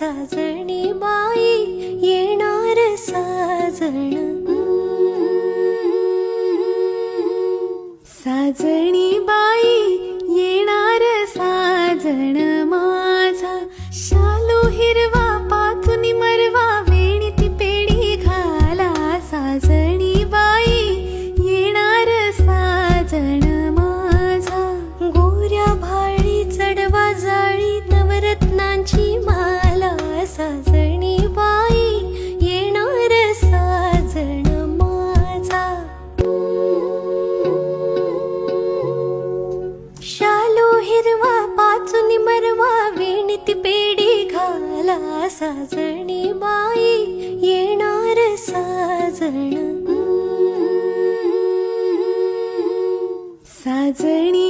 साजणी बाई येणार साजण साजणी बाई येणार साजण माझा शालू हिरवा पाचुनी मरवा वेणीती पेढी घाला साजणी बाई येणार साजण माझा गोऱ्या भाळी चढवा जाळी नवरत्नांची माला साजणी बाई येणार साजण माझा शालू हिरवा पाचुनी मरवा वेणीती पेढी घाला साजणी बाई येणार साजण साजणी